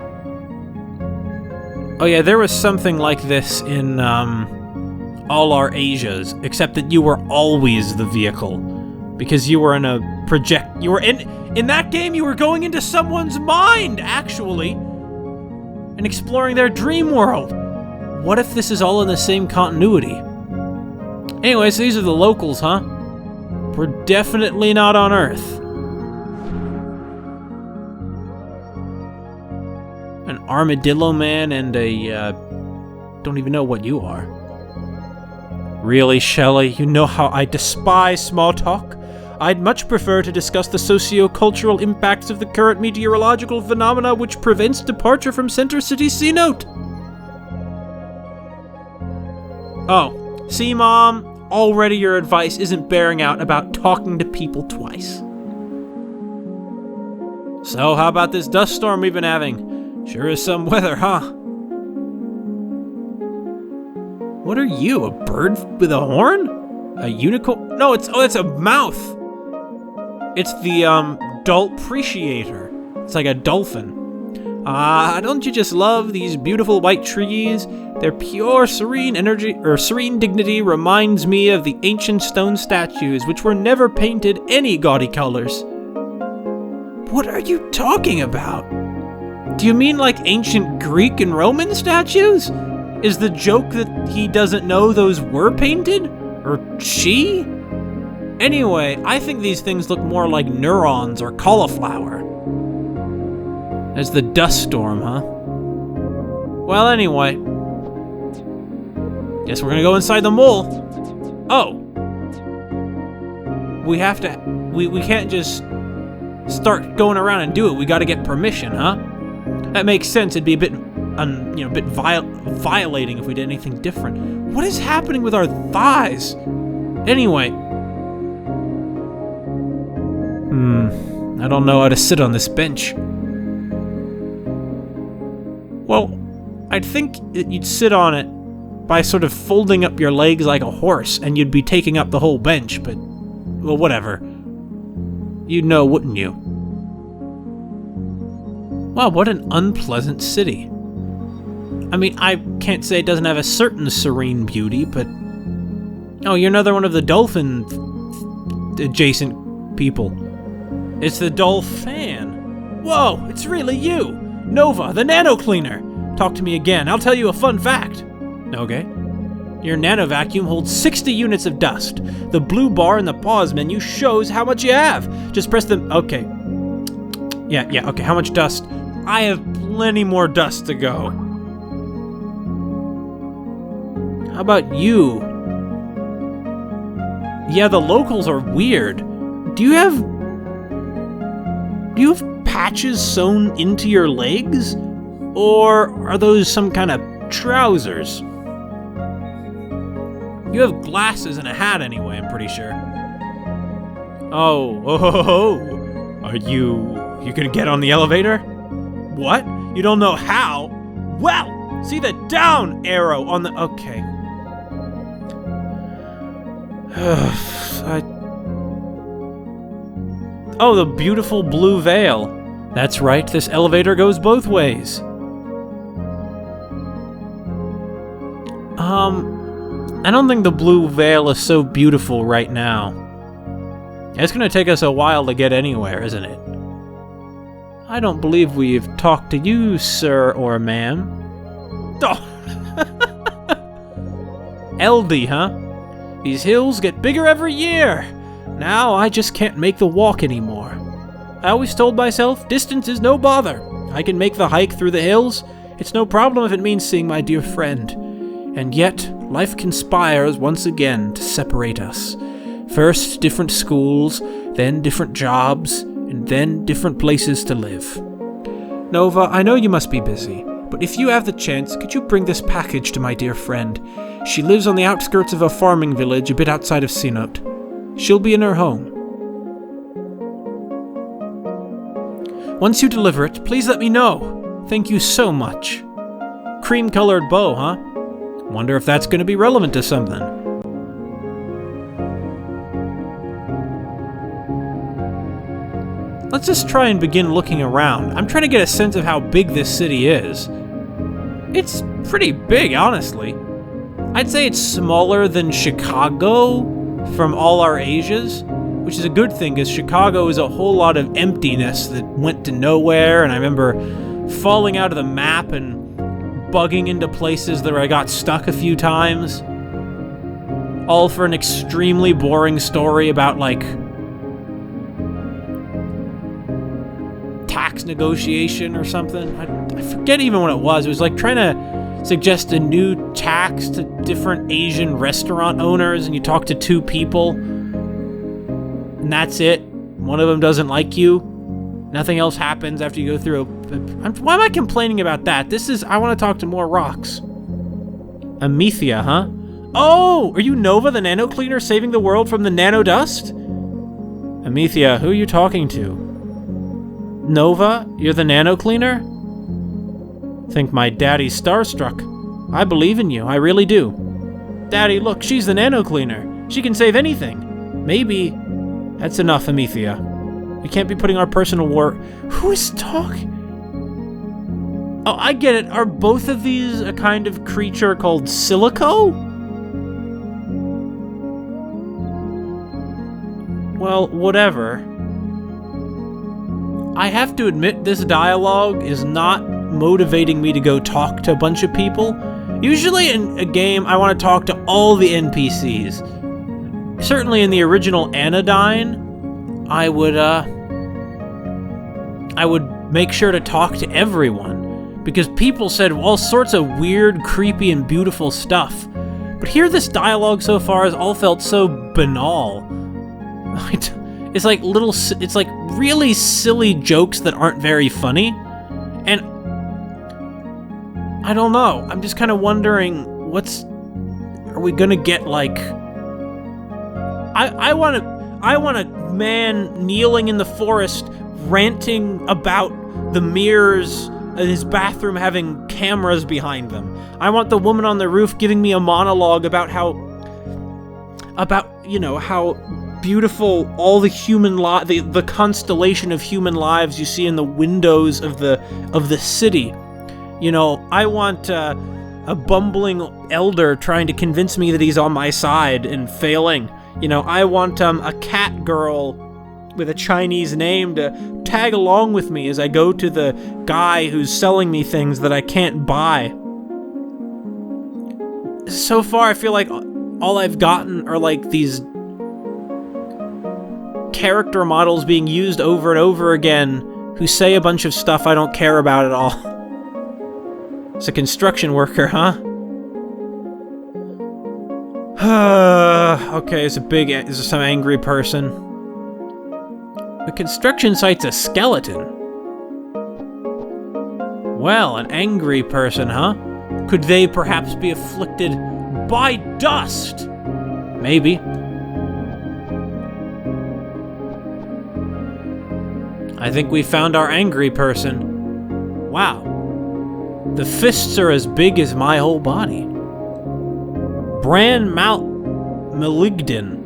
Oh yeah, there was something like this in, all our Asias, except that you were always the vehicle. Because you were in a you were in that game, you were going into someone's mind, actually. And exploring their dream world. What if this is all in the same continuity? Anyways, these are the locals, huh? We're definitely not on Earth. An armadillo man and a, don't even know what you are. Really, Shelley? You know how I despise small talk? I'd much prefer to discuss the socio-cultural impacts of the current meteorological phenomena which prevents departure from Center City Cenote. Oh, see, Mom? Already your advice isn't bearing out about talking to people twice. So, how about this dust storm we've been having? Sure is some weather, huh? What are you, a bird with a horn? A unicorn? No, it's a mouth. It's the, Dulpreciator. It's like a dolphin. Don't you just love these beautiful white trees? Their pure, serene energy, or serene dignity reminds me of the ancient stone statues, which were never painted any gaudy colors. What are you talking about? Do you mean like ancient Greek and Roman statues? Is the joke that he doesn't know those were painted? Or she? Anyway, I think these things look more like neurons or cauliflower. There's the dust storm, huh? Well, anyway. Guess we're gonna go inside the mole. Oh. We have to... We can't just start going around and do it. We gotta get permission, huh? That makes sense. It'd be a bit, violating if we did anything different. What is happening with our thighs? Anyway. I don't know how to sit on this bench. Well, I'd think that you'd sit on it by sort of folding up your legs like a horse, and you'd be taking up the whole bench, but, well, whatever. You'd know, wouldn't you? Wow, what an unpleasant city. I mean, I can't say it doesn't have a certain serene beauty, but... Oh, you're another one of the dolphin-adjacent people. It's the Dolphin. Whoa, it's really you! Nova, the nano cleaner! Talk to me again, I'll tell you a fun fact. Okay. Your nano vacuum holds 60 units of dust. The blue bar in the pause menu shows how much you have. Just press the... Okay. Yeah, okay, how much dust? I have plenty more dust to go. How about you? Yeah, the locals are weird. Do you have patches sewn into your legs? Or are those some kind of trousers? You have glasses and a hat anyway, I'm pretty sure. Oh. Are you gonna get on the elevator? What? You don't know how? Well, see the down arrow on the... Okay. Oh, the beautiful blue veil. That's right, this elevator goes both ways. I don't think the blue veil is so beautiful right now. It's gonna take us a while to get anywhere, isn't it? I don't believe we've talked to you, sir or ma'am. Oh! LD, huh? These hills get bigger every year. Now I just can't make the walk anymore. I always told myself, distance is no bother. I can make the hike through the hills. It's no problem if it means seeing my dear friend. And yet, life conspires once again to separate us. First, different schools, then different jobs, and then different places to live. Nova, I know you must be busy, but if you have the chance, could you bring this package to my dear friend? She lives on the outskirts of a farming village a bit outside of Sinot. She'll be in her home. Once you deliver it, please let me know. Thank you so much. Cream-colored bow, huh? Wonder if that's going to be relevant to something. Let's just try and begin looking around. I'm trying to get a sense of how big this city is. It's pretty big, honestly. I'd say it's smaller than Chicago from all our Asias, which is a good thing because Chicago is a whole lot of emptiness that went to nowhere, and I remember falling out of the map and bugging into places where I got stuck a few times. All for an extremely boring story about, like, tax negotiation or something. I forget even what it was. It was like trying to suggest a new tax to different Asian restaurant owners, and you talk to two people, and that's it. One of them doesn't like you. Nothing else happens after you go through why am I complaining about that? I want to talk to more rocks. Amethea, huh? Oh, are you Nova, the nano cleaner, saving the world from the nano dust? Amethea, who are you talking to? Nova, you're the nano cleaner? Think my daddy's starstruck. I believe in you, I really do. Daddy, look, she's the nano cleaner. She can save anything. Maybe. That's enough, Amethea. We can't be putting our personal war... Who is talking? Oh, I get it. Are both of these a kind of creature called Silico? Well, whatever. I have to admit, this dialogue is not motivating me to go talk to a bunch of people. Usually in a game, I want to talk to all the NPCs. Certainly in the original Anodyne, I would make sure to talk to everyone, because people said all sorts of weird, creepy, and beautiful stuff. But here, this dialogue so far has all felt so banal. It's like really silly jokes that aren't very funny, and I don't know. I'm just kind of wondering, are we gonna get like? I want a man kneeling in the forest, ranting about the mirrors in his bathroom having cameras behind them. I want the woman on the roof giving me a monologue about how beautiful all the human the constellation of human lives you see in the windows of the city. I want a bumbling elder trying to convince me that he's on my side and failing. I want a cat girl with a Chinese name to tag along with me as I go to the guy who's selling me things that I can't buy. So far, I feel like all I've gotten are like these character models being used over and over again who say a bunch of stuff I don't care about at all. It's a construction worker, huh? Okay, it's some angry person. The construction site's a skeleton. Well, an angry person, huh? Could they perhaps be afflicted by dust? Maybe. I think we found our angry person. Wow. The fists are as big as my whole body. Bran Maligden.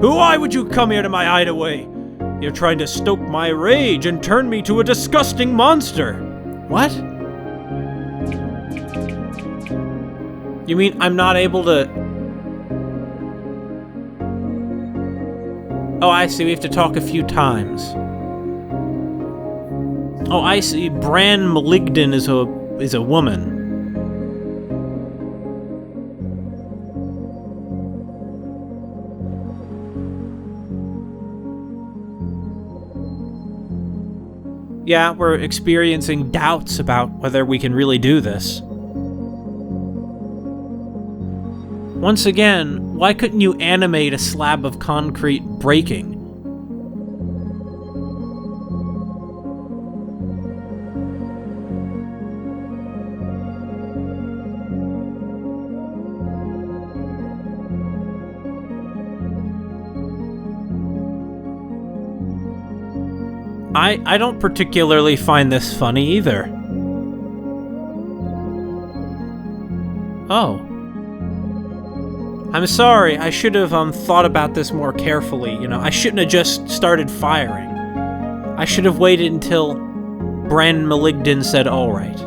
Why would you come here to my hideaway? You're trying to stoke my rage and turn me to a disgusting monster. What? You mean I'm not able to... Oh, I see. We have to talk a few times. Oh, I see. Bran Maligden is a woman. Yeah, we're experiencing doubts about whether we can really do this. Once again, why couldn't you animate a slab of concrete breaking? I don't particularly find this funny either. Oh. I'm sorry, I should have thought about this more carefully, I shouldn't have just started firing. I should have waited until Bran Maligden said alright.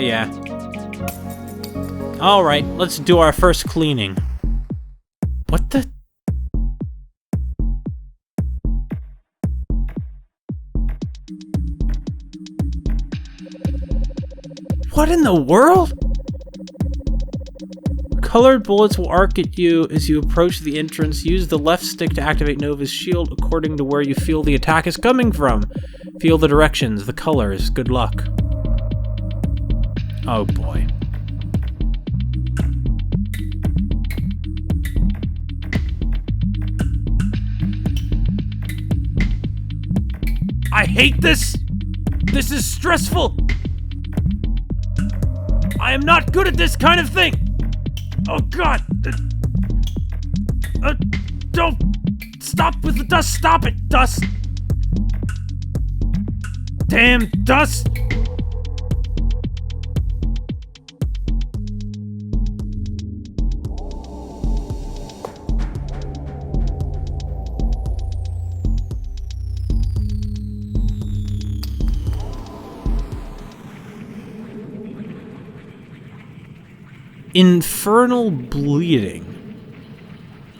Yeah. Alright, let's do our first cleaning. What the? What in the world? Colored bullets will arc at you as you approach the entrance. Use the left stick to activate Nova's shield according to where you feel the attack is coming from. Feel the directions, the colors. Good luck. Oh boy. I hate this! This is stressful! I am not good at this kind of thing! Oh god! Don't! Stop with the dust! Stop it! Dust! Damn dust! Infernal bleeding.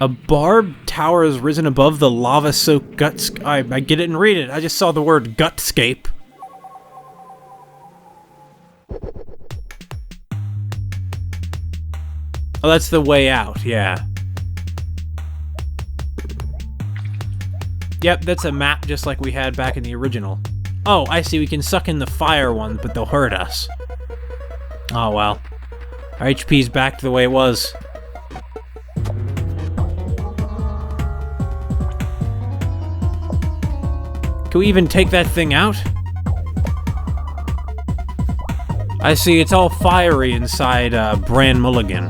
A barbed tower has risen above the lava-soaked guts. I didn't read it. I just saw the word gutscape. Oh, that's the way out, yeah. Yep, that's a map just like we had back in the original. Oh, I see, we can suck in the fire ones, but they'll hurt us. Oh, well. Our HP's back to the way it was. Can we even take that thing out? I see, it's all fiery inside Bran Mulligan.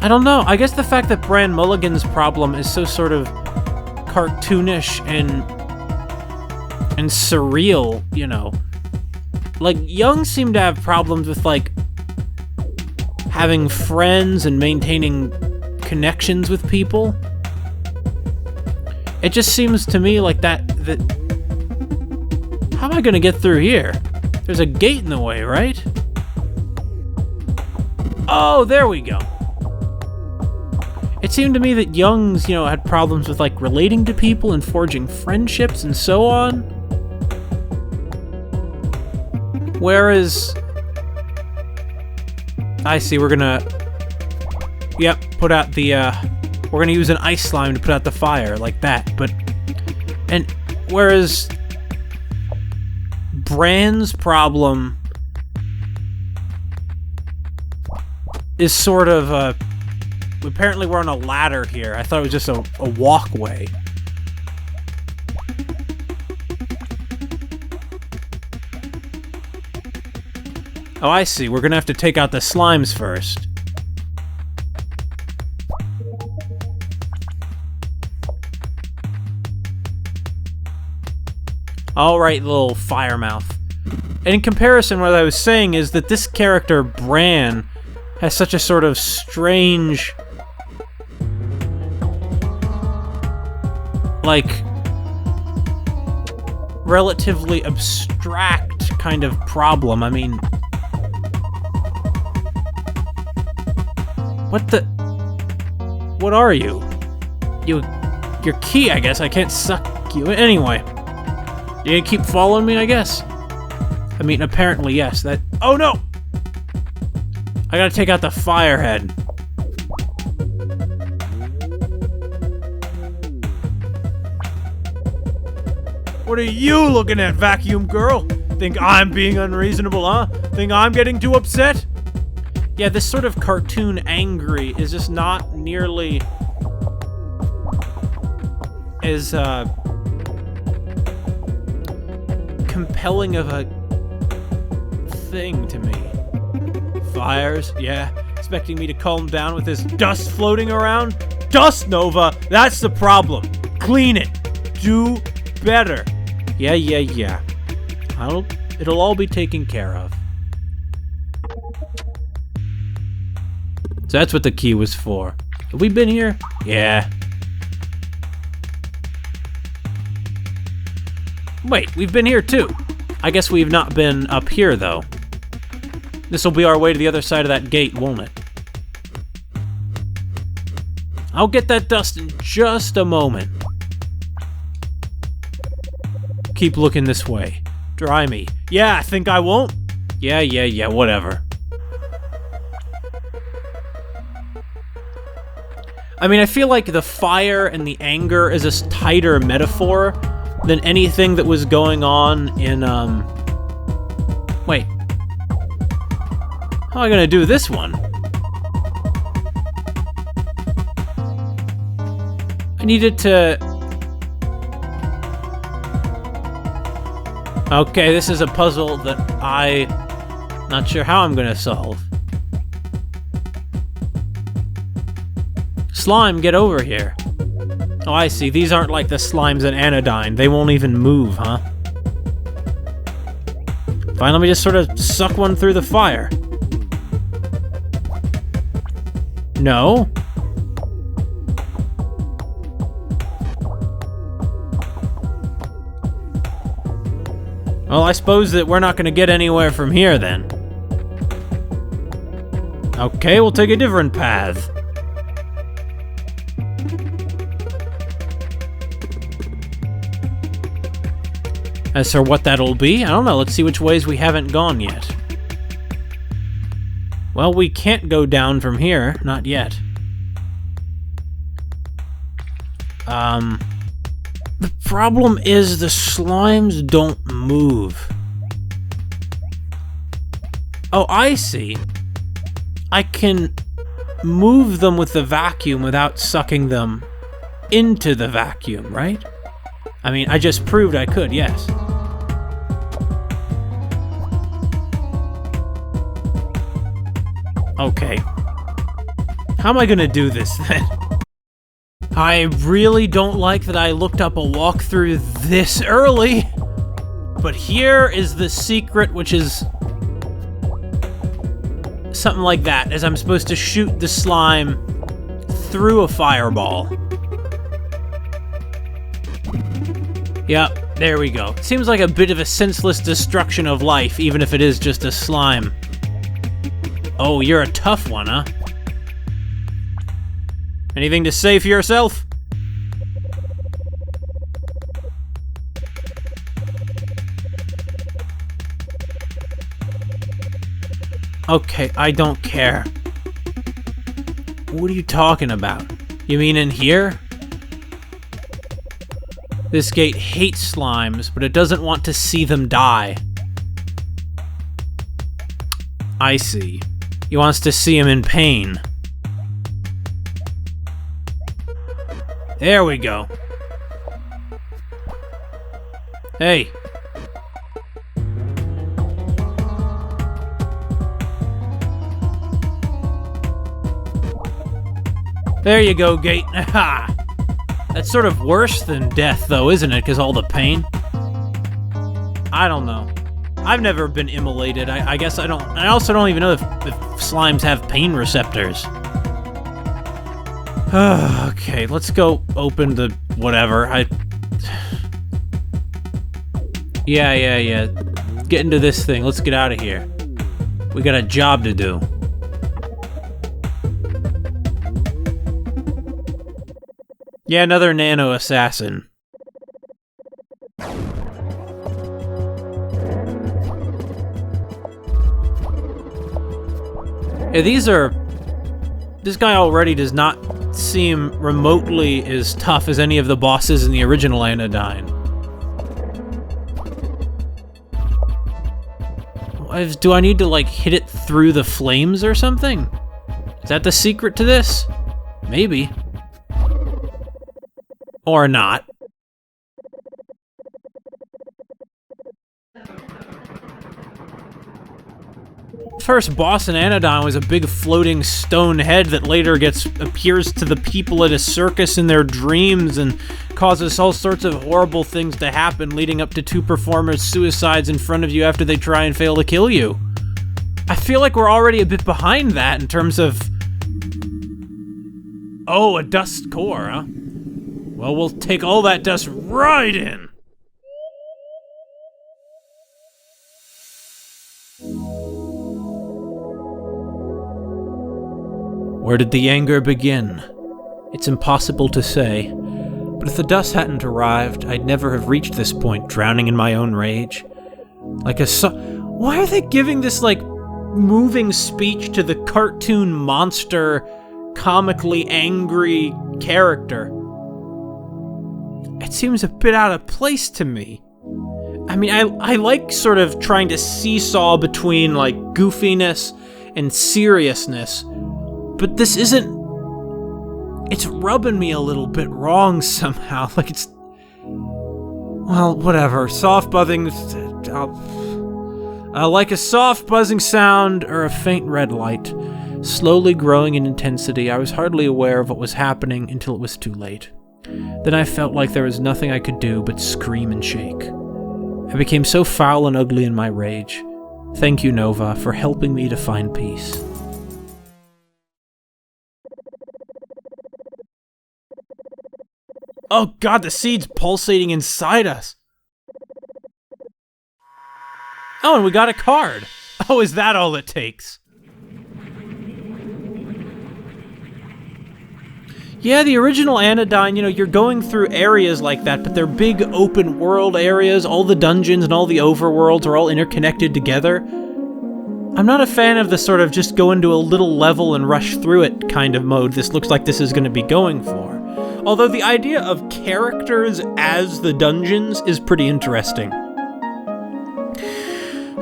I don't know, I guess the fact that Bran Mulligan's problem is so sort of cartoonish and surreal, you know. Like, Young seemed to have problems with, like, having friends and maintaining connections with people. It just seems to me like that... How am I gonna get through here? There's a gate in the way, right? Oh, there we go. It seemed to me that Young's, you know, had problems with, like, relating to people and forging friendships and so on. Whereas... I see, we're gonna... Yep, put out the, we're gonna use an ice slime to put out the fire, like that, but... And, whereas... Bran's problem... is sort of, apparently we're on a ladder here. I thought it was just a walkway. Oh, I see. We're gonna have to take out the slimes first. Alright, little fire mouth. And in comparison, what I was saying is that this character, Bran, has such a sort of strange... like... relatively abstract kind of problem. I mean... What the... What are you? You're key, I guess. I can't suck you in. Anyway. You gonna keep following me, I guess? I mean, apparently, yes. That... Oh, no! I gotta take out the firehead. What are you looking at, vacuum girl? Think I'm being unreasonable, huh? Think I'm getting too upset? Yeah, this sort of cartoon angry is just not nearly as, compelling of a thing to me. Fires, yeah. Expecting me to calm down with this dust floating around? Dust, Nova! That's the problem! Clean it! Do better! Yeah. It'll all be taken care of. So that's what the key was for. Have we been here? Yeah. Wait, we've been here too. I guess we've not been up here, though. This'll be our way to the other side of that gate, won't it? I'll get that dust in just a moment. Keep looking this way. Dry me. Yeah, think I won't? Yeah, whatever. I mean, I feel like the fire and the anger is a tighter metaphor than anything that was going on in, Wait. How am I gonna do this one? I needed to... Okay, this is a puzzle that not sure how I'm gonna solve. Slime, get over here. Oh, I see. These aren't like the slimes in Anodyne. They won't even move, huh? Fine, let me just sort of suck one through the fire. No. Well, I suppose that we're not going to get anywhere from here, then. Okay, we'll take a different path. As for what that'll be, I don't know. Let's see which ways we haven't gone yet. Well, we can't go down from here. Not yet. The problem is the slimes don't move. Oh, I see. I can move them with the vacuum without sucking them into the vacuum, right? I mean, I just proved I could, yes. Okay. How am I gonna do this then? I really don't like that I looked up a walkthrough this early, but here is the secret, which is something like that, as I'm supposed to shoot the slime through a fireball. Yep, there we go. Seems like a bit of a senseless destruction of life, even if it is just a slime. Oh, you're a tough one, huh? Anything to say for yourself? Okay, I don't care. What are you talking about? You mean in here? This gate hates slimes, but it doesn't want to see them die. I see. He wants to see him in pain. There we go. Hey. There you go, gate. Ha! That's sort of worse than death, though, isn't it? Because all the pain. I don't know. I've never been immolated. I guess I don't. I also don't even know if slimes have pain receptors. Okay, let's go open the whatever. Yeah. Get into this thing. Let's get out of here. We got a job to do. Yeah, another nano assassin. Yeah, this guy already does not seem remotely as tough as any of the bosses in the original Anodyne. Do I need to, like, hit it through the flames or something? Is that the secret to this? Maybe. Or not. First boss in Anodyne was a big floating stone head that later appears to the people at a circus in their dreams and causes all sorts of horrible things to happen, leading up to 2 performers' suicides in front of you after they try and fail to kill you. I feel like we're already a bit behind that in terms of... Oh, a dust core, huh? Well, we'll take all that dust right in! Where did the anger begin? It's impossible to say, but if the dust hadn't arrived, I'd never have reached this point, drowning in my own rage. Why are they giving this, like, moving speech to the cartoon monster, comically angry character? It seems a bit out of place to me. I mean, I like sort of trying to seesaw between, like, goofiness and seriousness, but this isn't... It's rubbing me a little bit wrong somehow. Like, it's... Well, whatever. Soft buzzing... like a soft buzzing sound or a faint red light. Slowly growing in intensity, I was hardly aware of what was happening until it was too late. Then I felt like there was nothing I could do but scream and shake. I became so foul and ugly in my rage. Thank you, Nova, for helping me to find peace. Oh god, the seed's pulsating inside us! Oh, and we got a card! Oh, is that all it takes? Yeah, the original Anodyne, you're going through areas like that, but they're big open world areas. All the dungeons and all the overworlds are all interconnected together. I'm not a fan of the sort of just go into a little level and rush through it kind of mode this looks like this is going to be going for. Although the idea of characters as the dungeons is pretty interesting.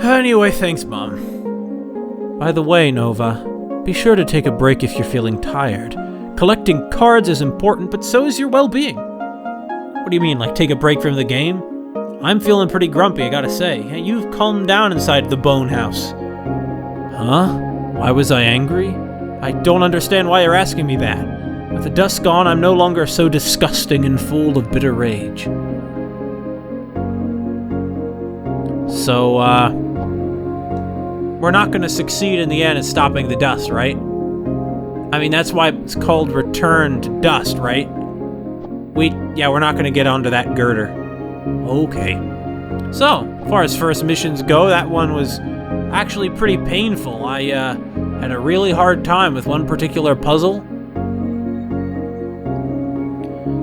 Anyway, thanks, Mom. By the way, Nova, be sure to take a break if you're feeling tired. Collecting cards is important, but so is your well-being. What do you mean, like take a break from the game? I'm feeling pretty grumpy, I gotta say. You've calmed down inside the bone house. Huh? Why was I angry? I don't understand why you're asking me that. With the dust gone, I'm no longer so disgusting and full of bitter rage. So, we're not gonna succeed in the end at stopping the dust, right? I mean, that's why it's called Return to Dust, right? We're not gonna get onto that girder. Okay. So, as far as first missions go, that one was actually pretty painful. I, had a really hard time with one particular puzzle.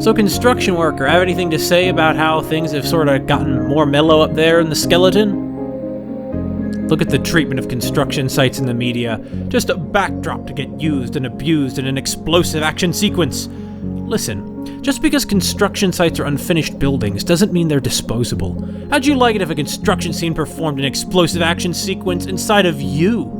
So, construction worker, have anything to say about how things have sort of gotten more mellow up there in the skeleton? Look at the treatment of construction sites in the media. Just a backdrop to get used and abused in an explosive action sequence. Listen, just because construction sites are unfinished buildings doesn't mean they're disposable. How'd you like it if a construction scene performed an explosive action sequence inside of you?